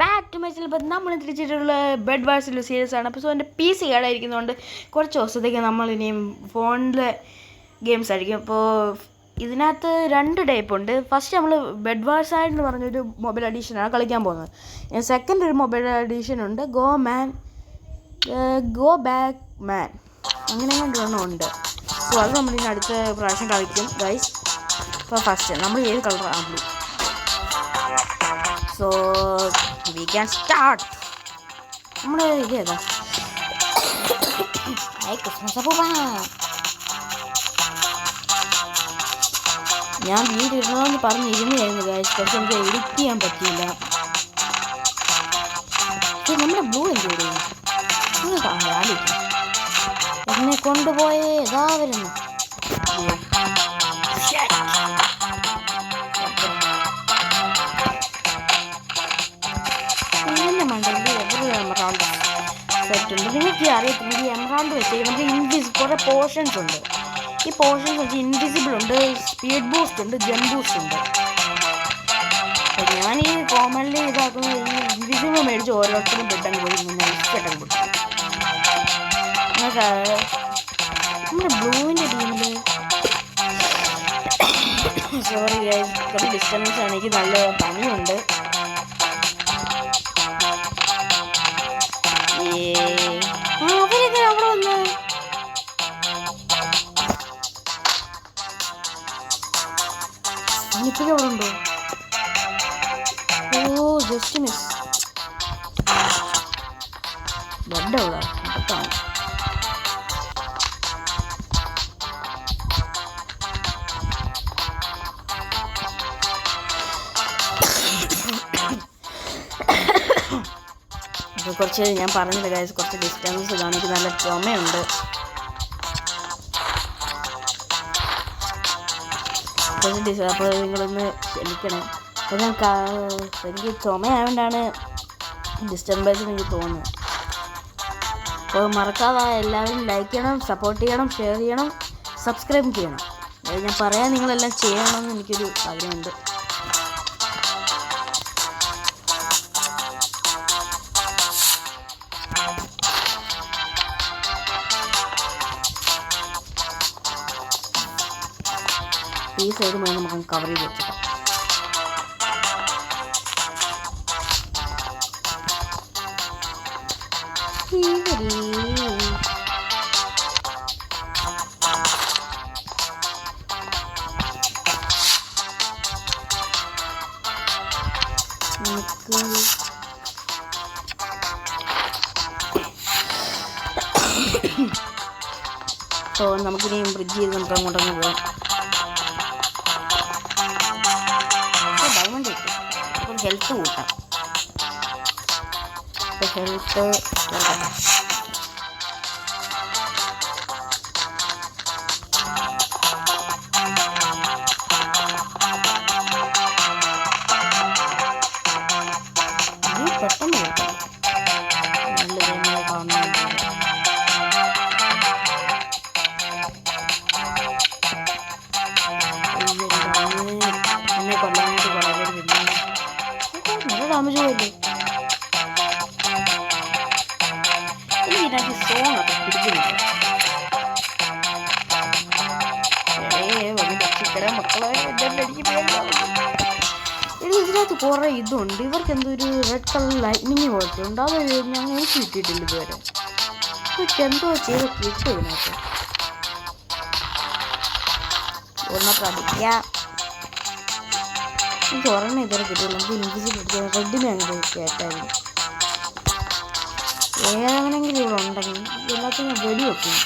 Back to my channel. നമ്മൾ തിരിച്ചിട്ടുള്ള bed വാഴ്സിലുള്ള series ആണ്. അപ്പോൾ എൻ്റെ PC കേടായിരിക്കുന്നതുകൊണ്ട് കുറച്ച് ദിവസത്തേക്ക് നമ്മളിനിയും ഫോണിലെ ഗെയിംസ് ആയിരിക്കും. അപ്പോൾ ഇതിനകത്ത് 2 ടൈപ്പ് ഉണ്ട്. ഫസ്റ്റ് നമ്മൾ ബെഡ് വാഴ്സ് എന്ന് പറഞ്ഞൊരു മൊബൈൽ എഡീഷനാണ് കളിക്കാൻ പോകുന്നത്. സെക്കൻഡ് ഒരു മൊബൈൽ എഡീഷൻ ഉണ്ട്, ഗോ ബാക്ക് മാൻ, അങ്ങനെ ഉണ്ട്. സോ അത് നമ്മളിനി അടുത്ത പ്രാവശ്യം കളിക്കും ഗൈസ്. അപ്പോൾ ഫസ്റ്റ് നമ്മൾ ഏത് കളറാണ് blue. So we can start. നമ്മുടെ ഇത് ഏതാ? ക്രിസ്മസ് അപ്പൂപ്പ. ഞാൻ വീഡിയോ ഇടണമെന്ന് പറഞ്ഞിരുന്നായിരുന്നു ഗൈസ്, പക്ഷെ എനിക്ക് എഡിറ്റ് ചെയ്യാൻ പറ്റിയില്ല. നമ്മുടെ ബ്ലൂ എന്ത് എന്നെ കൊണ്ടുപോയേ ഇതാ വരുന്നു. സെറ്റ് ഉണ്ട്. നിങ്ങൾക്ക് അറിയത്തില്ല, ഈ എമറാൾഡ് വെച്ച് നമുക്ക് കുറേ പോർഷൻസ് ഉണ്ട്. ഈ പോർഷൻസ് വെച്ച് ഇൻവിസിബിൾ ഉണ്ട്, സ്പീഡ് ബൂസ്റ്റ് ഉണ്ട്, ജംപ് ബൂസ്റ്റ് ഉണ്ട്. ഞാൻ ഈ കോമൺലി ഇതാക്കുന്ന ഈ ഇൻവിസിബിൾ മേടിച്ച് ഓരോരുത്തരും ബെഡങ്ങ് പോയി ഇഷ്ടപ്പെട്ടങ്ങ് കൊടുക്കും. നമ്മുടെ ബ്ലൂവിൻ്റെ ടീമിൽ സോറി ഗൈസ്, കുറച്ച് ഡിസ്റ്റർബൻസ് ആണ്. എനിക്ക് നല്ല പണിയുണ്ട്. അവരൊക്കെ അവിടെ വന്ന് ഇപ്പോഴും അവിടെ ഉണ്ടോ? ഓ ജസ്റ്റ് മിസ്. ബെഡ് അവിടെ അടുത്താണ്. കുറച്ച് ഞാൻ പറഞ്ഞില്ല ഗൈസ്, കുറച്ച് ഡിസ്റ്റൻസ് കാണിക്ക്, നല്ല ചുമയുണ്ട്. അപ്പോൾ നിങ്ങളൊന്ന് ക്ഷമിക്കണം. അപ്പോൾ എനിക്ക് ചുമയായതുകൊണ്ടാണ് ഡിസ്റ്റർബൻസ് എനിക്ക് തോന്നുന്നത്. അപ്പോൾ മറക്കാതെ എല്ലാവരും ലൈക്ക് ചെയ്യണം, സപ്പോർട്ട് ചെയ്യണം, ഷെയർ ചെയ്യണം, സബ്സ്ക്രൈബ് ചെയ്യണം. അത് ഞാൻ പറയാൻ നിങ്ങളെല്ലാം ചെയ്യണമെന്ന് എനിക്കൊരു ആഗ്രഹമുണ്ട്. ഈ സൈഡ് മുഴുവൻ നമുക്ക് കവർ ചെയ്ത് വെച്ചിട്ടാം. അപ്പോൾ നമുക്കിനി ബ്രിഡ്ജ് ചെയ്ത് നമുക്ക് അങ്ങോട്ടൊന്ന് പോകാം. ഡയമണ്ട് കിട്ടും, അപ്പോൾ ഹെൽത്ത് കൂട്ടാം. ഹെൽത്ത് പെട്ടെന്ന് കൂട്ടാം. നല്ല ഗെയിമുകൾ കാണുന്നുണ്ട്. എന്നെ കൊല്ലാനായിട്ട് കുറേ പേര് വരുന്നു. നല്ല ഡാമേജ് പോയില്ലേ? എനിക്ക് ഇതിനകത്ത് സോങ് ഒക്കെ പിടിക്കുന്നില്ല. ചിക്കനെ മക്കളെ ഇതിനകത്ത് കുറേ ഇതുണ്ട്. ഇവർക്ക് എന്തോ ഒരു റെഡ് കളർ ലൈറ്റ്നിങ് പോലത്തെ ഉണ്ട്. അത് ഞങ്ങൾ എനിക്ക് കിട്ടിയിട്ടില്ല ഇതുവരെ. ഇവർക്ക് എന്തോ ചെയ്ത് കിട്ടും ഇതിനകത്ത്. ഒന്നൊക്കെ അടിക്കാം. എനിക്ക് ഒരെണ്ണം ഇതുവരെ കിട്ടില്ല. നമുക്ക് ഇൻവിസിബിൾ പിടിക്കാൻ റെഡിനെ അങ്ങനെ കേട്ടായിരുന്നു. ഏതെങ്കിലും ഇവിടെ ഉണ്ടെങ്കിൽ എല്ലാത്തിനും വെടി വെക്കും.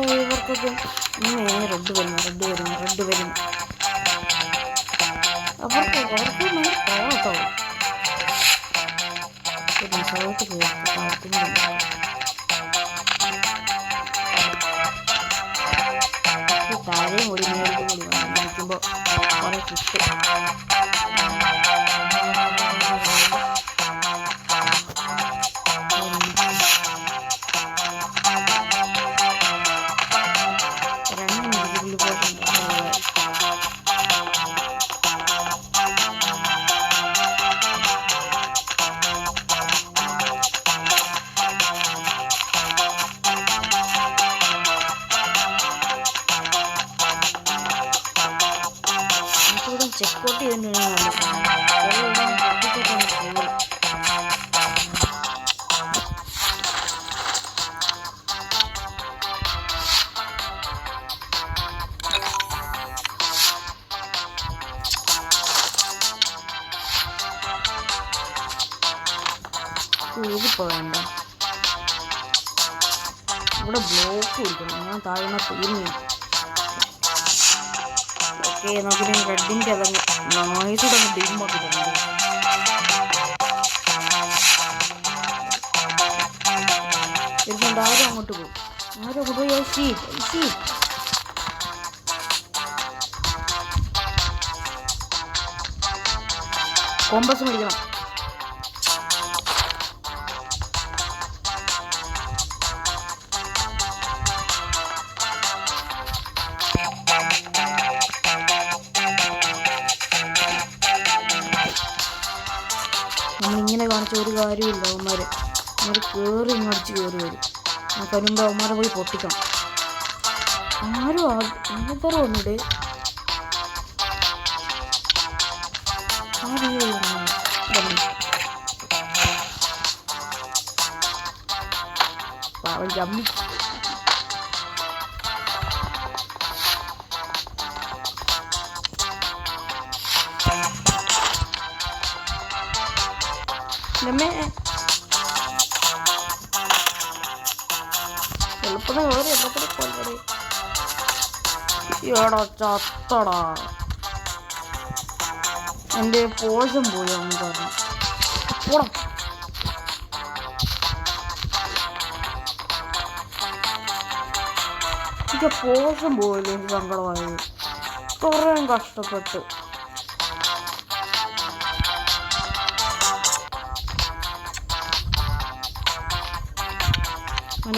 ഇവർക്കൊക്കെ ഇങ്ങനെ റെഡ് വരും. അവർക്ക് ഭയങ്കര പോകട്ടോ. സൗത്ത് താഴെയും കൂടി മേടിക്കും കൂടി വന്നിരിക്കുമ്പോൾ കുറേ കിട്ടും. ചെക്കൗട്ട് ചെയ്തിട്ടുണ്ടെങ്കിൽ ഇതിപ്പോ വേണ്ട. ഇവിടെ ബ്ലോക്ക് കൊടുക്കണം. ഞാൻ താഴ്ന്ന തീർന്നു. ഓക്കെ, നമുക്കിനി റെഡിൻ്റെ അതങ്ങ് നായിസോടെ അങ്ങ് ഡീമാക്കി തരുന്നത്. ഇതുകൊണ്ട് ആരും അങ്ങോട്ട് പോകും. ആരും അങ്ങോട്ട് പോയി കോമ്പസ് മേടിക്കണം. നമ്മളിങ്ങനെ കാണിച്ച ഒരു കാര്യമില്ല. അവന്മാർ കയറി ഇങ്ങടിച്ച് കയറി വരും. നമുക്ക് അതിനുമ്പ് അവന്മാരെ പോയി പൊട്ടിക്കണം. ആരും അങ്ങനത്തെ വന്നിട്ട് ജമ്മി എളുപ്പത്തിന് കയറി എല്ലാത്തിനും കൊല്ലടേ. എടാ ചത്തടാ, എൻ്റെ പോഷം പോയി ഒന്ന് പറഞ്ഞു പോടാ. എനിക്ക് പോഷം പോയില്ല. എനിക്ക് സങ്കടമായത്. കുറേ കഷ്ടപ്പെട്ട്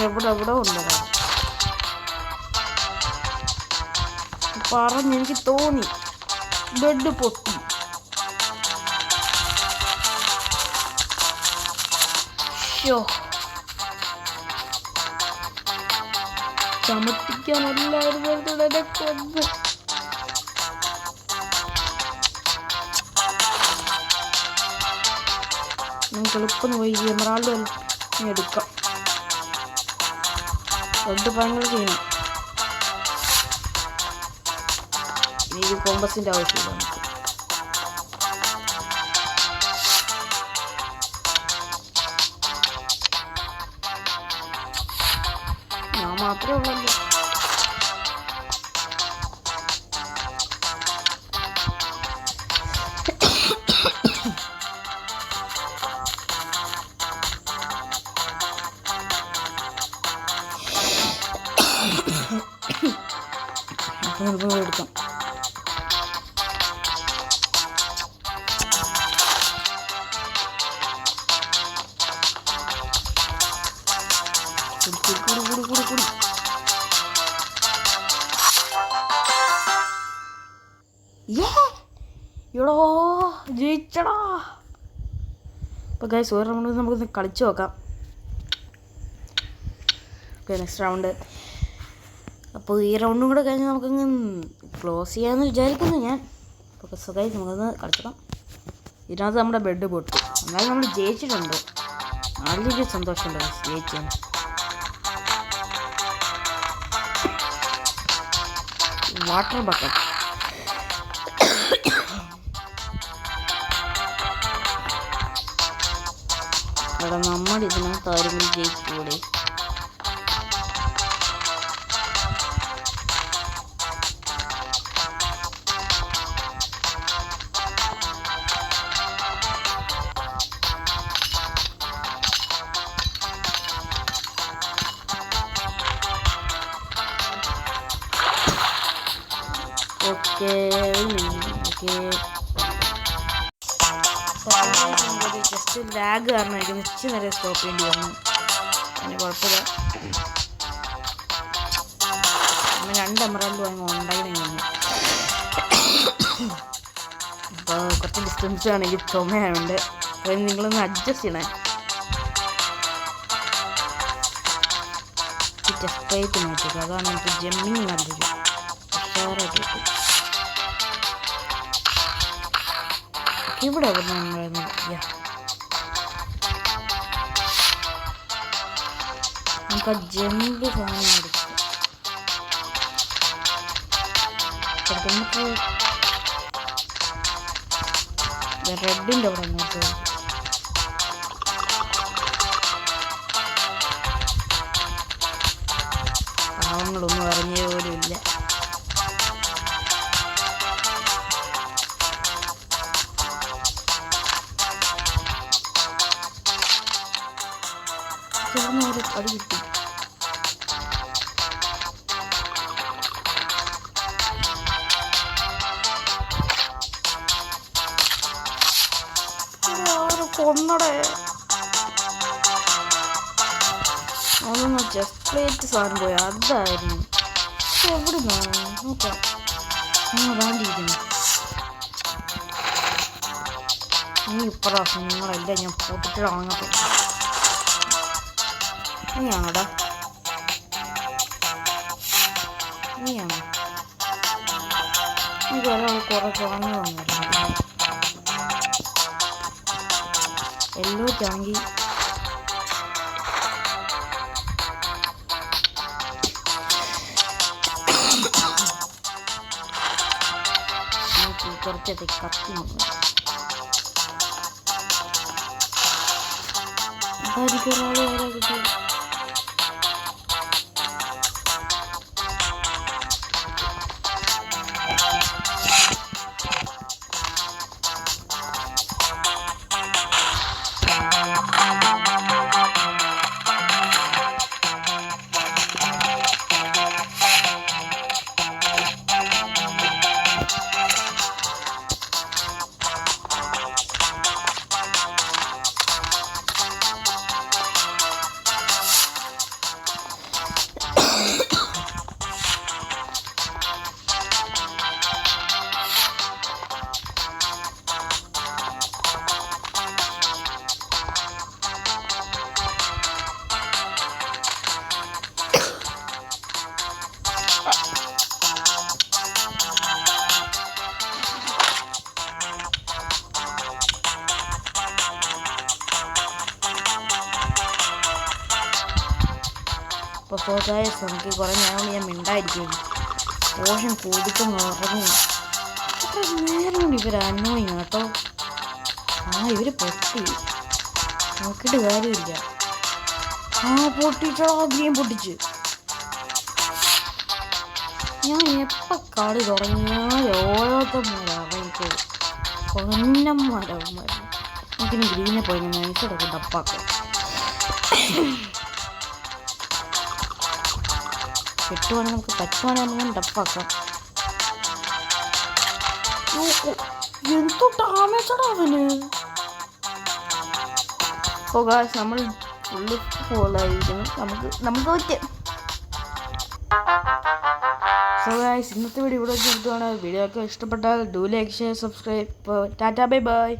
എവിടെ ഉണ്ടടാ പറഞ്ഞ് എനിക്ക് തോന്നി. ബെഡ് പൊട്ടി. ചമട്ടിക്കാൻ എല്ലാവരും കൊന്ന് നമുക്ക് എളുപ്പം പോയി എമറാൾഡ് എടുക്കാം. റെഡ് ഭയങ്കര ചെയ്യണം. ഇനി കോമ്പസിൻ്റെ ആവശ്യമില്ല നമുക്ക്. ഞാൻ മാത്രമേ ഉള്ളല്ലോ. എടുക്കാം. എടോ ജയിച്ചടാ. അപ്പോൾ ഗൈസ് ഒരു റൗണ്ട് നമുക്കൊന്ന് കളിച്ചു നോക്കാം. Okay, next round. അപ്പോൾ ഈ റൗണ്ടും കൂടെ കഴിഞ്ഞ് നമുക്കങ്ങ് ക്ലോസ് ചെയ്യാമെന്ന് വിചാരിക്കുന്നു ഞാൻ. ഓക്കെ സോ ഗൈസ് നമുക്കൊന്ന് കളിച്ചോക്കാം. ഇതിനകത്ത് നമ്മുടെ ബെഡ് പൊട്ടി. എന്നാലും നമ്മൾ ജയിച്ചിട്ടുണ്ട്. നല്ലൊരു സന്തോഷമുണ്ട് ജയിച്ചാൽ. Water bucket. ഇവിടെ നമ്മൾ ഇതിനകത്ത് ആരെങ്കിലും ജയിക്കൂടെ? ഓക്കെ ജസ്റ്റ് ലാഗ് കാരണം എനിക്ക് മിച്ച നേരെ സ്റ്റോപ്പ് ചെയ്യേണ്ടി വന്നു. അതിന് കുഴപ്പമില്ല. 2 എമറാൾഡ് വാങ്ങി ഉണ്ടായി വന്നു. അപ്പോൾ കുറച്ച് ഡിസ്റ്റൻസ് ആണെങ്കിൽ ചുമയായതുകൊണ്ട് അപ്പോൾ നിങ്ങളൊന്ന് അഡ്ജസ്റ്റ് ചെയ്യണേ. ടെസ്റ്റ് നോക്കുക, അതാണ് എനിക്ക് ജമ്മിങ് നല്ലൊരു ഉഷാറായിട്ട് കിട്ടും. ഇവിടെ നമുക്ക് ആ ജമ്പ് സാധനം എടുക്കാം. നമുക്ക് റെഡിൻ്റെ അവിടെ അങ്ങോട്ട് പാവങ്ങളൊന്നും അറിഞ്ഞ പോലും ഇല്ല. ചേർന്നൊരു അടി കിട്ടി. കൊന്നടേ അതൊന്ന് ജസ്റ്റ് പ്ലേറ്റ് സാധനം പോയി അതായിരുന്നു. എവിടെ നിന്നാണ് നോക്കാം. വേണ്ടിയിരിക്കുന്നു. ഇനി ഇപ്രാവശ്യം നിങ്ങളെല്ലാം ഞാൻ പൊട്ടിട്ട് വാങ്ങട്ടെ. നീയാണോടാ? നീയാണോ? എനിക്ക് ഒരാൾ കുറച്ച് വാങ്ങി വന്നിരുന്നു. എല്ലോട്ടാണെങ്കിൽ കുറച്ചൊക്കെ കത്തി അതായിരിക്കും ഒരാൾ വേറെ കിട്ടും. അപ്പോൾ ഗൈസ് നമുക്ക് കുറേ ഞാൻ മിണ്ടായിരിക്കും. പോഷൻ കൊടുക്കുന്ന ഉറങ്ങും. അത്ര നേരം കൊണ്ട് ഇവർ അന്നോയിങ് കേട്ടോ. ഇവർ പൊട്ടി നോക്കിയിട്ട് കാര്യമില്ല. പൊട്ടിച്ചോ ഗ്രീൻ പൊട്ടിച്ച്. ഞാൻ എപ്പോൾ കളി തുടങ്ങിയാൽ ഓരോരുത്തന്മാരവർക്ക് കൊന്നന്മാരവന്മാർ. നമുക്കിനി ഗ്രീനെ പോയി നൈസോടൊക്കെ ഡപ്പാക്കാം. കിട്ടുവാണെങ്കിൽ നമുക്ക് പറ്റുവാണെങ്കിൽ നമുക്ക് ഡപ്പാക്കാം. എന്തോ ഡാമേജാണ് അവന്. അപ്പോൾ ഗായ്സ് നമ്മൾ ഫുള്ള് ഫോളായിരിക്കുന്നു. നമുക്ക് പറ്റും. സോ ഗായ്സ് ഇന്നത്തെ വീഡിയോ ഇവിടെ നിർത്തുവാണ്. വീഡിയോ ഒക്കെ ഇഷ്ടപ്പെട്ടാൽ do like share subscribe. Tata bye bye.